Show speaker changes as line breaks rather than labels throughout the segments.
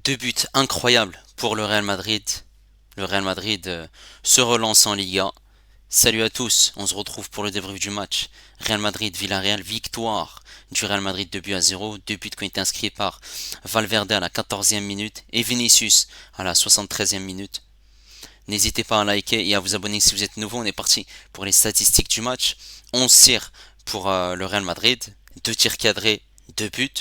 Deux buts incroyables pour le Real Madrid. Le Real Madrid se relance en Liga. Salut à tous, on se retrouve pour le débrief du match. Real Madrid-Villarreal, victoire du Real Madrid 2-0. Deux buts qui ont été inscrits par Valverde à la 14e minute et Vinicius à la 73e minute. N'hésitez pas à liker et à vous abonner si vous êtes nouveau. On est parti pour les statistiques du match. 11 tirs pour le Real Madrid, 2 tirs cadrés, 2 buts.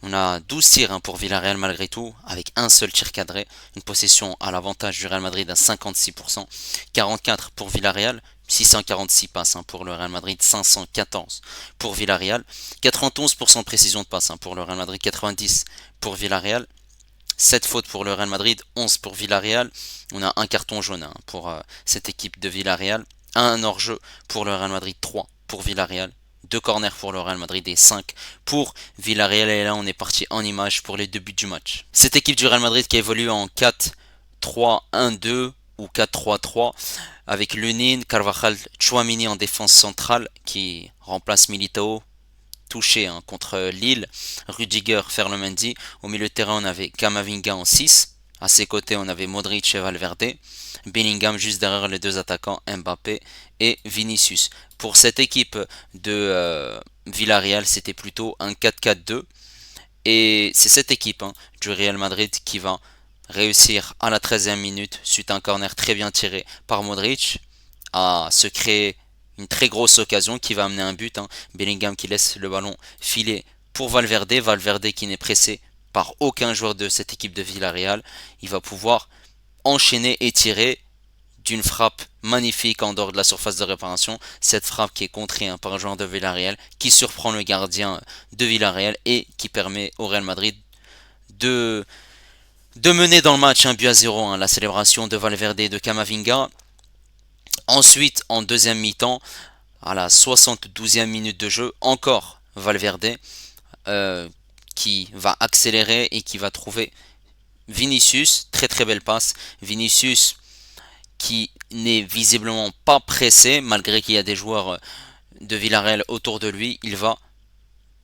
On a 12 tirs pour Villarreal malgré tout, avec un seul tir cadré. Une possession à l'avantage du Real Madrid à 56%. 44 pour Villarreal, 646 passes pour le Real Madrid, 514 pour Villarreal. 91% de précision de passe pour le Real Madrid, 90 pour Villarreal. 7 fautes pour le Real Madrid, 11 pour Villarreal. On a un carton jaune pour cette équipe de Villarreal. Un hors-jeu pour le Real Madrid, 3 pour Villarreal. 2 corners pour le Real Madrid et 5 pour Villarreal. Et là, on est parti en image pour les deux buts du match. Cette équipe du Real Madrid qui évolue en 4-3-1-2 ou 4-3-3 avec Lunin, Carvajal, Tchouaméni en défense centrale qui remplace Militao touché contre Lille, Rudiger, Ferland-Mendy. Au milieu de terrain, on avait Camavinga en 6. À ses côtés, on avait Modric et Valverde. Bellingham juste derrière les deux attaquants, Mbappé et Vinicius. Pour cette équipe de Villarreal, c'était plutôt un 4-4-2. Et c'est cette équipe du Real Madrid qui va réussir à la 13e minute, suite à un corner très bien tiré par Modric, à se créer une très grosse occasion qui va amener un but. Bellingham qui laisse le ballon filer pour Valverde. Valverde qui n'est pressé par aucun joueur de cette équipe de Villarreal. Il va pouvoir enchaîner et tirer d'une frappe magnifique en dehors de la surface de réparation. Cette frappe qui est contrée par un joueur de Villarreal qui surprend le gardien de Villarreal et qui permet au Real Madrid de, de mener dans le match un but à 0. La célébration de Valverde et de Camavinga. Ensuite, en deuxième mi-temps, à la 72e minute de jeu, encore Valverde qui va accélérer et qui va trouver Vinicius. Très très belle passe. Vinicius qui n'est visiblement pas pressé malgré qu'il y a des joueurs de Villarreal autour de lui. Il va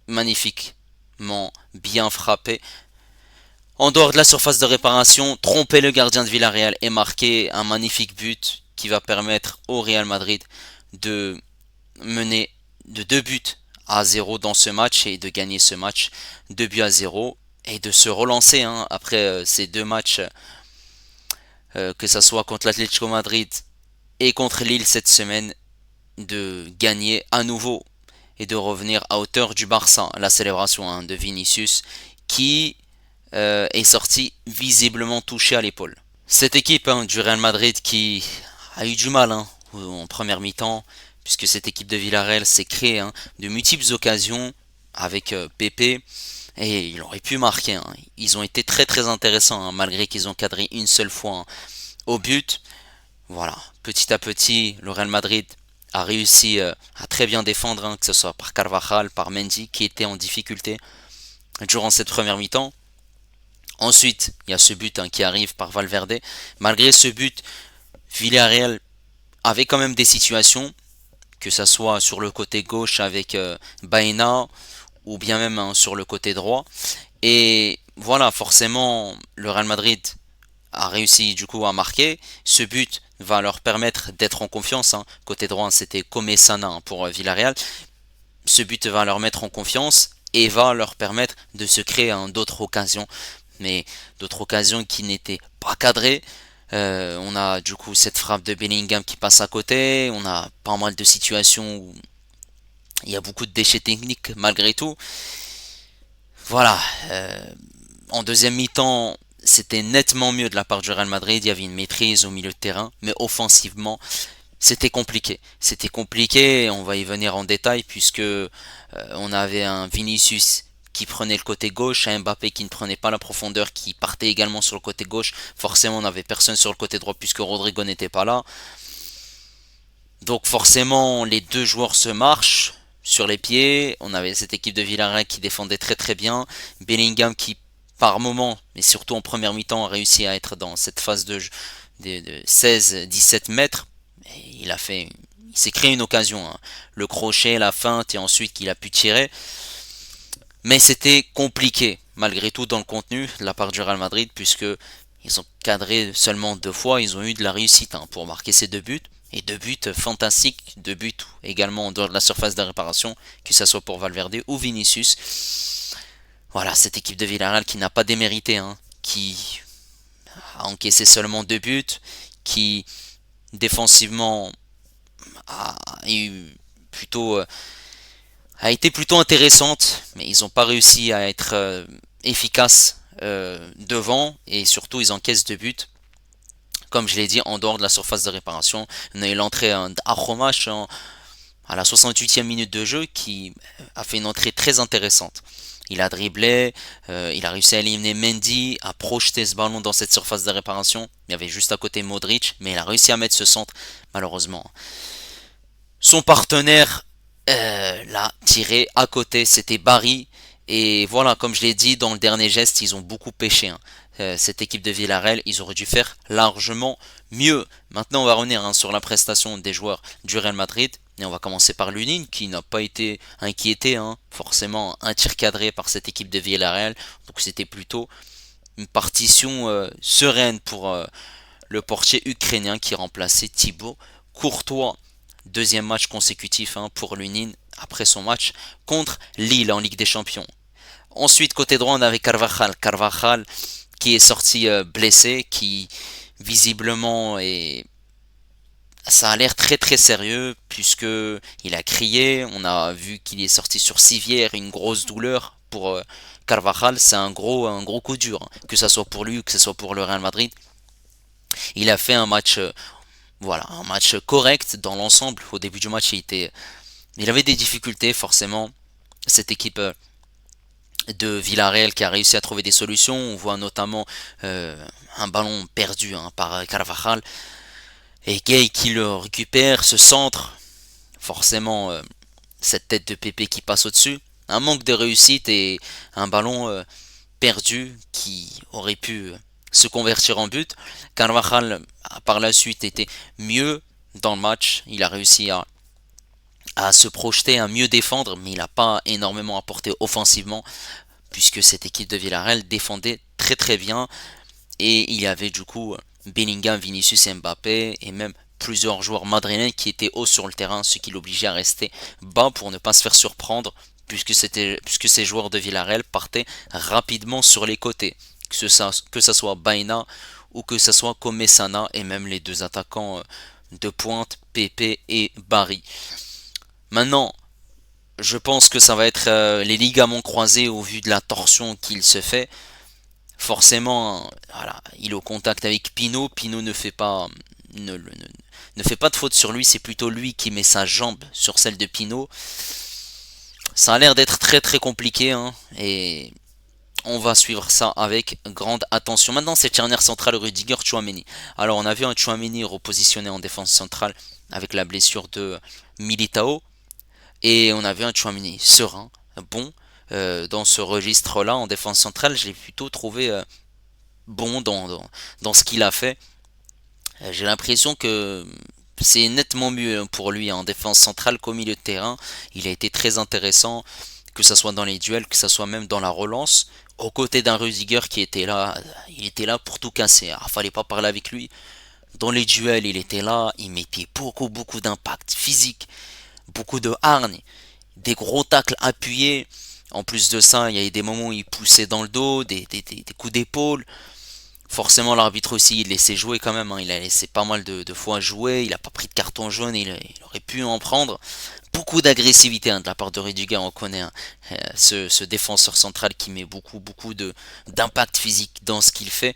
magnifiquement bien frapper en dehors de la surface de réparation, tromper le gardien de Villarreal et marquer un magnifique but qui va permettre au Real Madrid de mener de 2 buts à 0 dans ce match et de gagner ce match 2 buts à 0 et de se relancer après ces deux matchs, que ce soit contre l'Atlético Madrid et contre Lille cette semaine, de gagner à nouveau et de revenir à hauteur du Barça. La célébration de Vinicius qui est sorti visiblement touché à l'épaule. Cette équipe du Real Madrid qui a eu du mal en première mi-temps, puisque cette équipe de Villarreal s'est créée de multiples occasions avec Pepe, et il aurait pu marquer. Ils ont été très très intéressants, malgré qu'ils ont cadré une seule fois au but. Voilà, petit à petit, le Real Madrid a réussi à très bien défendre, que ce soit par Carvajal, par Mendy, qui était en difficulté durant cette première mi-temps. Ensuite, il y a ce but qui arrive par Valverde. Malgré ce but, Villarreal avait quand même des situations, que ça soit sur le côté gauche avec Baena ou bien même sur le côté droit. Et voilà, forcément, le Real Madrid a réussi du coup à marquer. Ce but va leur permettre d'être en confiance. Côté droit, c'était Comesana pour Villarreal. Ce but va leur mettre en confiance et va leur permettre de se créer d'autres occasions, mais d'autres occasions qui n'étaient pas cadrées. On a du coup cette frappe de Bellingham qui passe à côté. On a pas mal de situations où il y a beaucoup de déchets techniques malgré tout. Voilà. En deuxième mi-temps, c'était nettement mieux de la part du Real Madrid. Il y avait une maîtrise au milieu de terrain, mais offensivement, c'était compliqué. C'était compliqué. On va y venir en détail puisque on avait un Vinicius qui prenait le côté gauche, un Mbappé qui ne prenait pas la profondeur, qui partait également sur le côté gauche. Forcément, on n'avait personne sur le côté droit puisque Rodrigo n'était pas là. Donc forcément, les deux joueurs se marchent sur les pieds. On avait cette équipe de Villarreal qui défendait très très bien. Bellingham qui, par moment, mais surtout en première mi-temps, a réussi à être dans cette phase de 16-17 mètres. Et il s'est créé une occasion. Le crochet, la feinte et ensuite qu'il a pu tirer. Mais c'était compliqué. malgré tout dans le contenu de la part du Real Madrid, puisque ils ont cadré seulement 2 fois, ils ont eu de la réussite pour marquer ces 2 buts. Et 2 buts fantastiques, 2 buts également en dehors de la surface de réparation, que ce soit pour Valverde ou Vinicius. Voilà, cette équipe de Villarreal qui n'a pas démérité, qui a encaissé seulement 2 buts, qui défensivement a eu plutôt a été plutôt intéressante, mais ils n'ont pas réussi à être efficaces devant, et surtout ils encaissent 2 buts. Comme je l'ai dit, en dehors de la surface de réparation, on a eu l'entrée d'Aromash à la 68e minute de jeu qui a fait une entrée très intéressante. Il a dribblé, il a réussi à éliminer Mendy, à projeter ce ballon dans cette surface de réparation. Il y avait juste à côté Modric, mais il a réussi à mettre ce centre, malheureusement. Son partenaire l'a tiré à côté, c'était Barry. Et voilà, comme je l'ai dit, dans le dernier geste, ils ont beaucoup pêché. Cette équipe de Villarreal, ils auraient dû faire largement mieux. Maintenant, on va revenir sur la prestation des joueurs du Real Madrid. Et on va commencer par Lunin, qui n'a pas été inquiété, forcément un tir cadré par cette équipe de Villarreal. Donc c'était plutôt une partition sereine pour le portier ukrainien qui remplaçait Thibaut Courtois. Deuxième match consécutif pour Lunin après son match contre Lille en Ligue des Champions. Ensuite, côté droit, on avait Carvajal. Carvajal qui est sorti blessé, qui visiblement est... Ça a l'air très très sérieux puisque il a crié. On a vu qu'il est sorti sur civière, une grosse douleur pour Carvajal. C'est un gros coup dur, que ce soit pour lui ou que ce soit pour le Real Madrid. Il a fait un match, un match correct dans l'ensemble. Au début du match, il avait des difficultés forcément. Cette équipe de Villarreal qui a réussi à trouver des solutions. On voit notamment un ballon perdu par Carvajal. Et Gay qui le récupère, ce centre, forcément cette tête de Pépé qui passe au-dessus. Un manque de réussite et un ballon perdu qui aurait pu se convertir en but. Carvajal par la suite était mieux dans le match. Il a réussi à se projeter, à mieux défendre, mais il n'a pas énormément apporté offensivement, puisque cette équipe de Villarreal défendait très très bien, et il y avait du coup Bellingham, Vinicius et Mbappé, et même plusieurs joueurs madrilènes qui étaient hauts sur le terrain, ce qui l'obligeait à rester bas pour ne pas se faire surprendre, puisque ces joueurs de Villarreal partaient rapidement sur les côtés, que ça soit Baena ou que ça soit Komesana, et même les deux attaquants de pointe, Pepe et Barry. Maintenant, je pense que ça va être les ligaments croisés au vu de la torsion qu'il se fait. Forcément, voilà, il est au contact avec Pino. Pino ne fait pas de faute sur lui, c'est plutôt lui qui met sa jambe sur celle de Pino. Ça a l'air d'être très très compliqué, et on va suivre ça avec grande attention. Maintenant, c'est charnière centrale Rudiger Tchouaméni. Alors, on a vu un Tchouaméni repositionné en défense centrale avec la blessure de Militao. Et on avait un Tchouaméni serein, bon, dans ce registre-là, en défense centrale. Je l'ai plutôt trouvé bon dans ce qu'il a fait. J'ai l'impression que c'est nettement mieux pour lui en défense centrale qu'au milieu de terrain. Il a été très intéressant, que ce soit dans les duels, que ce soit même dans la relance, aux côtés d'un Rudiger qui était là. Il était là pour tout casser. Il fallait pas parler avec lui. Dans les duels, il était là, il mettait beaucoup d'impact physique, beaucoup de hargne, des gros tacles appuyés. En plus de ça, il y a eu des moments où il poussait dans le dos, des coups d'épaule. Forcément, l'arbitre aussi, il laissait jouer quand même. Il a laissé pas mal de fois jouer. Il n'a pas pris de carton jaune. Il aurait pu en prendre. Beaucoup d'agressivité de la part de Rudiger. On connaît ce défenseur central qui met beaucoup d'impact physique dans ce qu'il fait.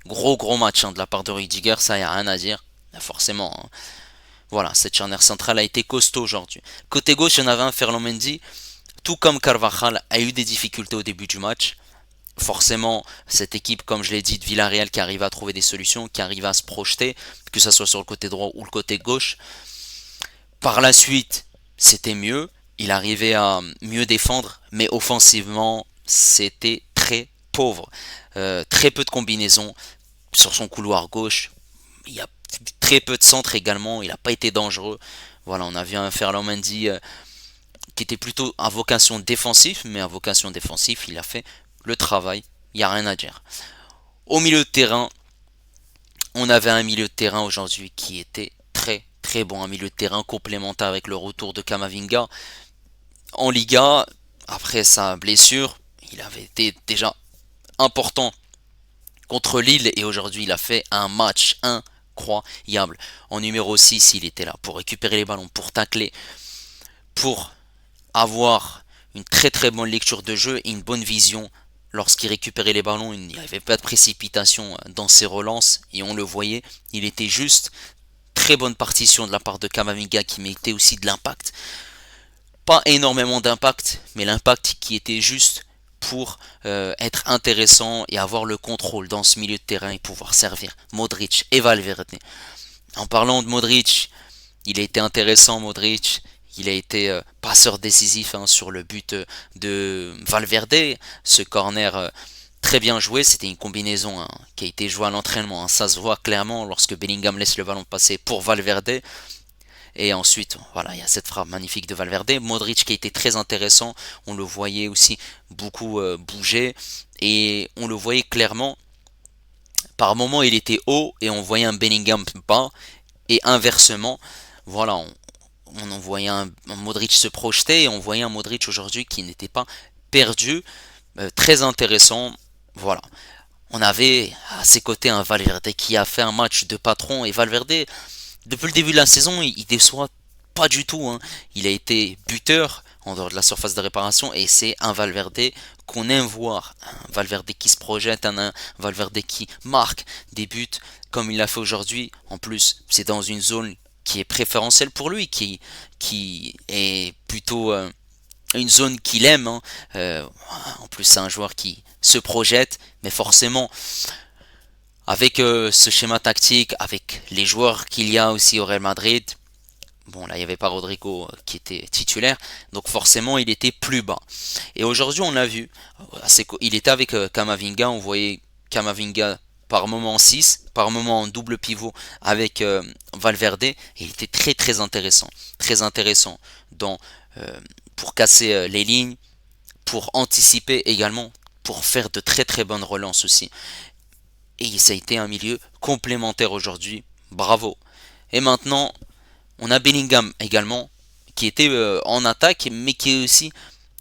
Gros match de la part de Rudiger. Ça, il n'y a rien à dire. Forcément. Voilà, cette charnière centrale a été costaud aujourd'hui. Côté gauche, il y en avait un Ferland Mendy. Tout comme Carvajal a eu des difficultés au début du match. Forcément, cette équipe, comme je l'ai dit, de Villarreal qui arrive à trouver des solutions, qui arrive à se projeter, que ce soit sur le côté droit ou le côté gauche. Par la suite, c'était mieux. Il arrivait à mieux défendre, mais offensivement, c'était très pauvre. Très peu de combinaisons sur son couloir gauche. Il y a très peu de centres également. Il n'a pas été dangereux. Voilà, on a vu un Ferland Mendy qui était plutôt à vocation défensive, mais à vocation défensive, il a fait le travail, il n'y a rien à dire. Au milieu de terrain, on avait un milieu de terrain aujourd'hui qui était très très bon, un milieu de terrain complémentaire avec le retour de Kamavinga. En Liga, après sa blessure, il avait été déjà important contre Lille et aujourd'hui il a fait un match incroyable. En numéro 6, il était là pour récupérer les ballons, pour tacler, pour avoir une très très bonne lecture de jeu et une bonne vision. Lorsqu'il récupérait les ballons, il n'y avait pas de précipitation dans ses relances et on le voyait, il était juste. Très bonne partition de la part de Kamavinga qui mettait aussi de l'impact. Pas énormément d'impact, mais l'impact qui était juste pour être intéressant et avoir le contrôle dans ce milieu de terrain et pouvoir servir Modric et Valverde. En parlant de Modric, il a été intéressant Modric, il a été passeur décisif sur le but de Valverde, ce corner très bien joué, c'était une combinaison qui a été jouée à l'entraînement, ça se voit clairement lorsque Bellingham laisse le ballon passer pour Valverde. Et ensuite, voilà, il y a cette frappe magnifique de Valverde. Modric qui a été très intéressant, on le voyait aussi beaucoup bouger et on le voyait clairement. Par moments, il était haut et on voyait un Bellingham bas et inversement, voilà, on voyait un Modric se projeter et on voyait un Modric aujourd'hui qui n'était pas perdu, très intéressant. Voilà. On avait à ses côtés un Valverde qui a fait un match de patron et Valverde depuis le début de la saison, il déçoit pas du tout, hein. Il a été buteur en dehors de la surface de réparation et c'est un Valverde qu'on aime voir. Un Valverde qui se projette, un Valverde qui marque des buts comme il l'a fait aujourd'hui. En plus, c'est dans une zone qui est préférentielle pour lui, qui est plutôt une zone qu'il aime, hein. En plus, c'est un joueur qui se projette, mais forcément, avec ce schéma tactique, avec les joueurs qu'il y a aussi au Real Madrid, bon là il n'y avait pas Rodrigo qui était titulaire, donc forcément il était plus bas. Et aujourd'hui on l'a vu, il était avec Kamavinga, on voyait Kamavinga par moment en 6, par moment en double pivot avec Valverde, et il était très très intéressant dans, pour casser les lignes, pour anticiper également, pour faire de très très bonnes relances aussi. Et ça a été un milieu complémentaire aujourd'hui. Bravo. Et maintenant, on a Bellingham également, qui était en attaque, mais qui aussi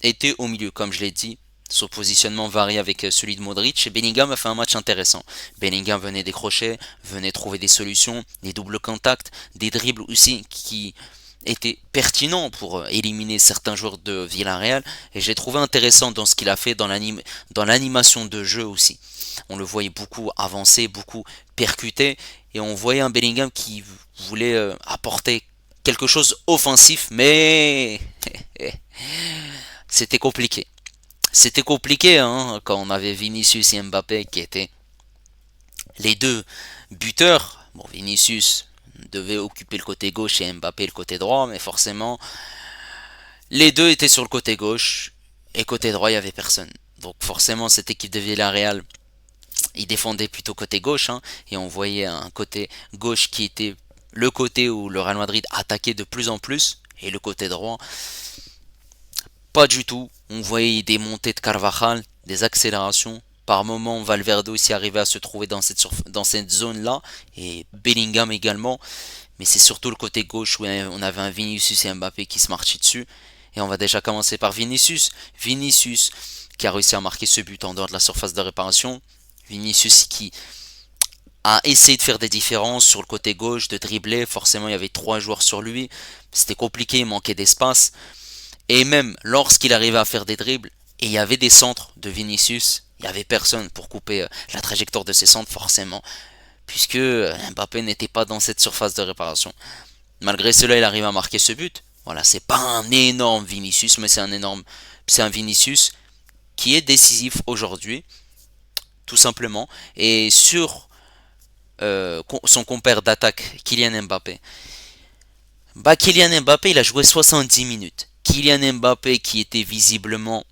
était au milieu, comme je l'ai dit. Son positionnement varie avec celui de Modric. Et Bellingham a fait un match intéressant. Bellingham venait décrocher, venait trouver des solutions, des doubles contacts, des dribbles aussi qui étaient pertinents pour éliminer certains joueurs de Villarreal. Et j'ai trouvé intéressant dans ce qu'il a fait dans l'animation de jeu aussi. On le voyait beaucoup avancer, beaucoup percuter, et on voyait un Bellingham qui voulait apporter quelque chose offensif, mais c'était compliqué. C'était compliqué quand on avait Vinicius et Mbappé qui étaient les deux buteurs. Bon, Vinicius devait occuper le côté gauche et Mbappé le côté droit, mais forcément, les deux étaient sur le côté gauche et côté droit, il n'y avait personne. Donc forcément, cette équipe de Villarreal, il défendait plutôt côté gauche, et on voyait un côté gauche qui était le côté où le Real Madrid attaquait de plus en plus, et le côté droit, pas du tout. On voyait des montées de Carvajal, des accélérations. Par moments, Valverde aussi arrivait à se trouver dans cette zone-là, et Bellingham également. Mais c'est surtout le côté gauche où on avait un Vinicius et Mbappé qui se marchaient dessus. Et on va déjà commencer par Vinicius. Vinicius qui a réussi à marquer ce but en dehors de la surface de réparation. Vinicius qui a essayé de faire des différences sur le côté gauche, de dribbler. Forcément, il y avait trois joueurs sur lui. C'était compliqué, il manquait d'espace. Et même lorsqu'il arrivait à faire des dribbles, et il y avait des centres de Vinicius, il n'y avait personne pour couper la trajectoire de ces centres, forcément, puisque Mbappé n'était pas dans cette surface de réparation. Malgré cela, il arrive à marquer ce but. Voilà, c'est pas un énorme Vinicius, mais c'est un Vinicius qui est décisif aujourd'hui, tout simplement. Et sur son compère d'attaque, Kylian Mbappé. Bah, Kylian Mbappé, il a joué 70 minutes. Kylian Mbappé qui était visiblement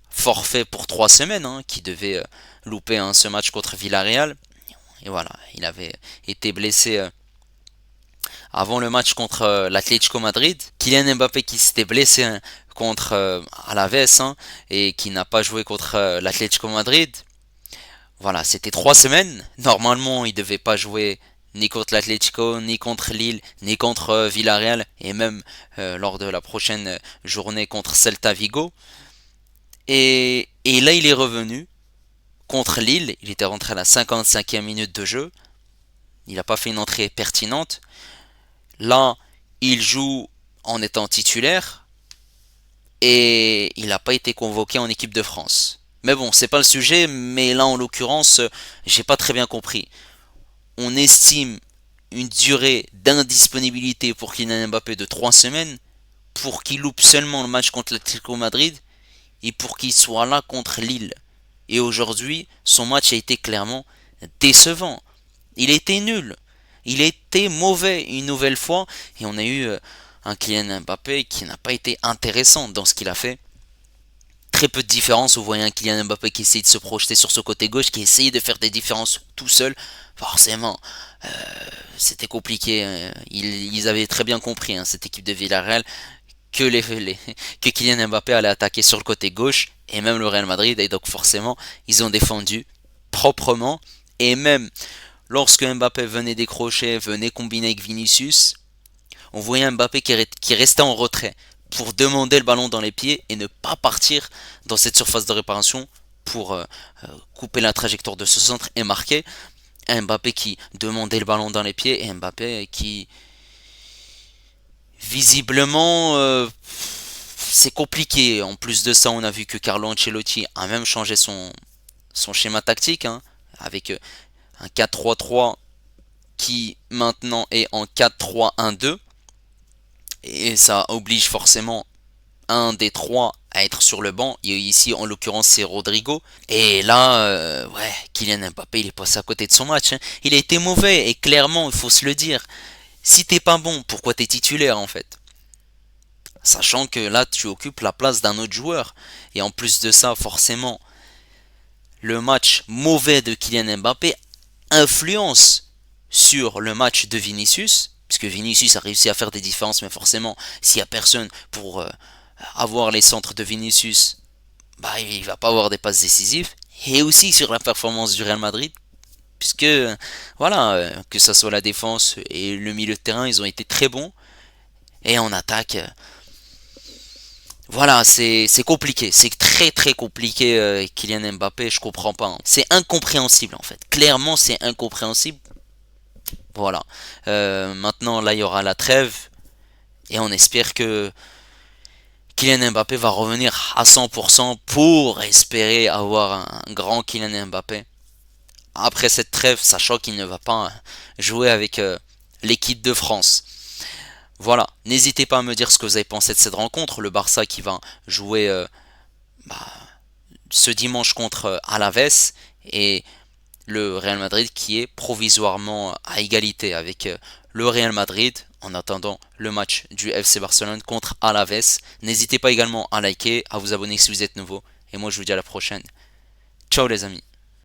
forfait pour 3 semaines, qui devait louper ce match contre Villarreal. Et voilà, il avait été blessé Avant le match contre l'Atlético Madrid, Kylian Mbappé qui s'était blessé contre Alaves et qui n'a pas joué contre l'Atlético Madrid. Voilà, c'était 3 semaines. Normalement, il devait pas jouer ni contre l'Atlético, ni contre Lille, ni contre Villarreal, et même lors de la prochaine journée contre Celta Vigo. Et là, il est revenu contre Lille. Il était rentré à la 55e minute de jeu. Il n'a pas fait une entrée pertinente. Là, il joue en étant titulaire et il n'a pas été convoqué en équipe de France. Mais bon, c'est pas le sujet, mais là en l'occurrence, j'ai pas très bien compris. On estime une durée d'indisponibilité pour Kylian Mbappé de 3 semaines pour qu'il loupe seulement le match contre l'Atlético Madrid et pour qu'il soit là contre Lille. Et aujourd'hui, son match a été clairement décevant. Il était nul. Il était mauvais une nouvelle fois et on a eu un Kylian Mbappé qui n'a pas été intéressant dans ce qu'il a fait. Très peu de différence, vous voyez un Kylian Mbappé qui essayait de se projeter sur ce côté gauche, qui essayait de faire des différences tout seul. Forcément, euh, c'était compliqué. Ils avaient très bien compris, cette équipe de Villarreal, que Kylian Mbappé allait attaquer sur le côté gauche, et même le Real Madrid, et donc forcément, ils ont défendu proprement, et même lorsque Mbappé venait décrocher, venait combiner avec Vinicius, on voyait un Mbappé qui restait en retrait pour demander le ballon dans les pieds et ne pas partir dans cette surface de réparation pour couper la trajectoire de ce centre et marquer. Un Mbappé qui demandait le ballon dans les pieds et un Mbappé qui visiblement c'est compliqué. En plus de ça, on a vu que Carlo Ancelotti a même changé son schéma tactique avec un 4-3-3 qui maintenant est en 4-3-1-2. Et ça oblige forcément un des trois à être sur le banc. Et ici, en l'occurrence, c'est Rodrigo. Et là, ouais, Kylian Mbappé, il est passé à côté de son match. Il a été mauvais, et clairement, il faut se le dire. Si t'es pas bon, pourquoi t'es titulaire en fait? Sachant que là, tu occupes la place d'un autre joueur. Et en plus de ça, forcément, le match mauvais de Kylian Mbappé influence sur le match de Vinicius, puisque Vinicius a réussi à faire des différences, mais forcément, s'il n'y a personne pour avoir les centres de Vinicius, bah, il va pas avoir des passes décisives. Et aussi sur la performance du Real Madrid, puisque voilà, que ce soit la défense et le milieu de terrain, ils ont été très bons. Et en attaque, voilà, c'est compliqué, c'est très très compliqué Kylian Mbappé, je comprends pas. C'est incompréhensible en fait. Clairement, c'est incompréhensible. Voilà. Maintenant, là, il y aura la trêve et on espère que Kylian Mbappé va revenir à 100% pour espérer avoir un grand Kylian Mbappé après cette trêve, sachant qu'il ne va pas jouer avec l'équipe de France. Voilà, n'hésitez pas à me dire ce que vous avez pensé de cette rencontre. Le Barça qui va jouer bah, ce dimanche contre Alaves et le Real Madrid qui est provisoirement à égalité avec le Real Madrid en attendant le match du FC Barcelone contre Alaves. N'hésitez pas également à liker, à vous abonner si vous êtes nouveau. Et moi je vous dis à la prochaine. Ciao les amis.